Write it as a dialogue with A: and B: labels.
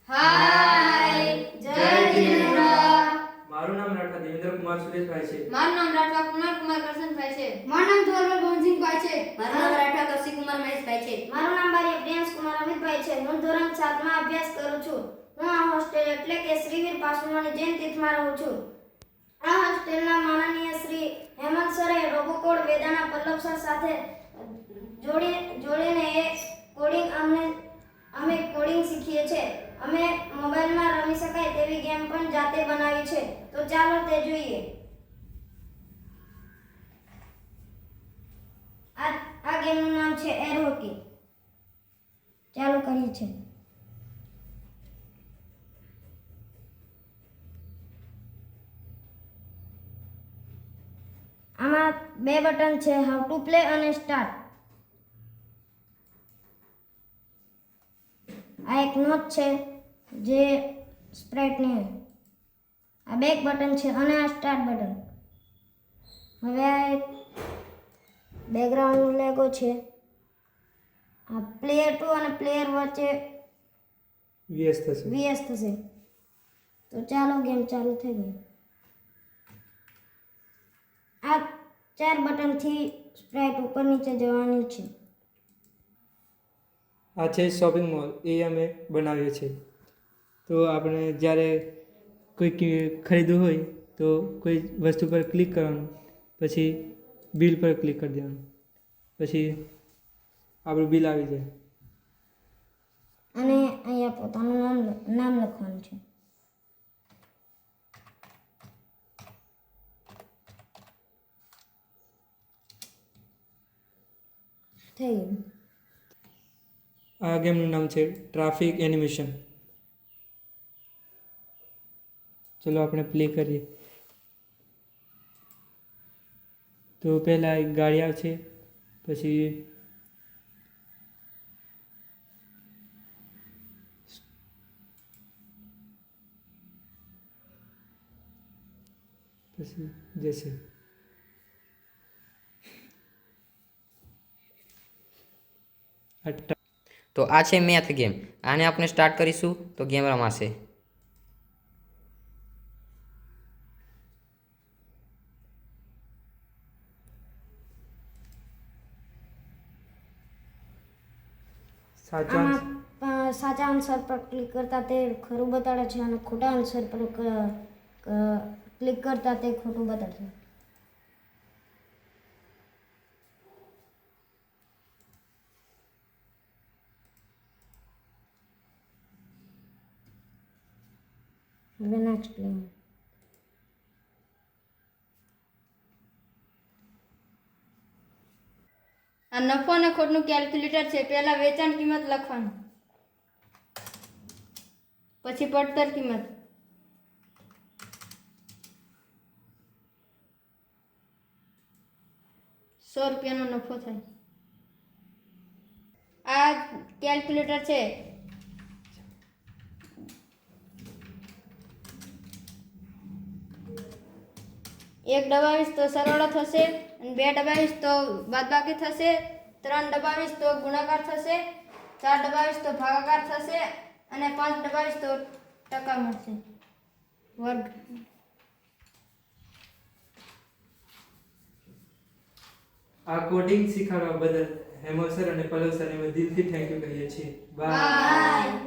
A: હાય જય જિનેન્દ્ર.
B: મારું નામ રાઠવા દેવેન્દ્ર કુમાર સુરેશભાઈ છે.
A: મારું નામ રાઠવા કુમાર કરશનભાઈ છે.
C: મારું નામ ધોરવર ભવનસિંહભાઈ છે.
D: મારું નામ રાઠવા કૌશિક કુમાર મહેશભાઈ છે.
E: મારું નામ બારીયા પ્રિયાંશ કુમાર અમિતભાઈ છે. હું ધોરણ 7 માં અભ્યાસ કરું છું. હું આ હોસ્ટેલ એટલે કે શ્રીવીર પાસવાનની જૈન તીર્થમાં રહું છું. આ હોસ્ટેલના માનનીય શ્રી હેમંત સરે રોબોકોડ વેદાના પલ્લવ સર સાથે જોડીને એ કોડિંગ અમે કોડિંગ શીખીએ છીએ. અમે મોબાઈલમાં રમી શકાય તેવી ગેમ પણ જાતે બનાવી છે. તો ચાલો તે જોઈએ. આ ગેમનું નામ છે એર હોકી. ચાલુ કરીએ છીએ. આમાં બે બટન છે, હાઉ ટુ પ્લે અને સ્ટાર્ટ. આ એક નોટ છે જે સ્પ્રાઇટની. આ બેક બટન છે અને આ સ્ટાર્ટ બટન. હવે આ એક બેકગ્રાઉન્ડ લેગો છે. આ પ્લેયર 2 અને પ્લેયર વચ્ચે વીએસ થશે. તો ચાલો ગેમ ચાલુ થઈ ગઈ. આ 4 બટનથી સ્પ્રાઇટ ઉપર નીચે જવાની છે.
B: આ છે શોપિંગ મોલ, એ અમે બનાવ્યો છે. તો આપણે જ્યારે કોઈ ખરીદવું હોય તો કોઈ વસ્તુ પર ક્લિક કરવાનું, પછી બિલ પર ક્લિક કરી દેવાનું, પછી આપણું બિલ આવી જાય.
E: અને અહીંયા પોતાનું નામ લખવાનું છે. થઈ ગયું.
B: આ ગેમનું નામ છે ટ્રાફિક એનિમેશન. ચલો આપણે પ્લે કરીએ. તો પહેલાં એક ગાડી આવશે, પછી જશે.
D: તો આ છે મેથ ગેમ. આને આપણે સ્ટાર્ટ કરીશું તો ગેમ રમાશે.
E: સાચા આન્સર પર ક્લિક કરતા તે ખરું બતાડે છે અને ખોટા આન્સર પર ક્લિક કરતા તે ખોટું બતાડશે. હવે નેક્સ્ટ લેવું.
A: આ નફો અને ખોટનું કેલ્ક્યુલેટર છે. પહેલા વેચાણ કિંમત લખવાની, પછી પડતર કિંમત, ₹100 નફો થાય. આ કેલ્ક્યુલેટર છે. એક દબાવીશ તો સરવાળો થશે, અને 2 દબાવીશ તો બાદબાકી થશે, 3 દબાવીશ તો ગુણાકાર થશે, 4 દબાવીશ તો ભાગાકાર થશે, અને 5 દબાવીશ તો ટકા મળશે, વર્ગ.
B: આ કોડિંગ શીખવાડવા બદલ હેમંત સર અને પલ્લવ સરને દિલથી થેન્ક યુ કહીએ છીએ. બાય.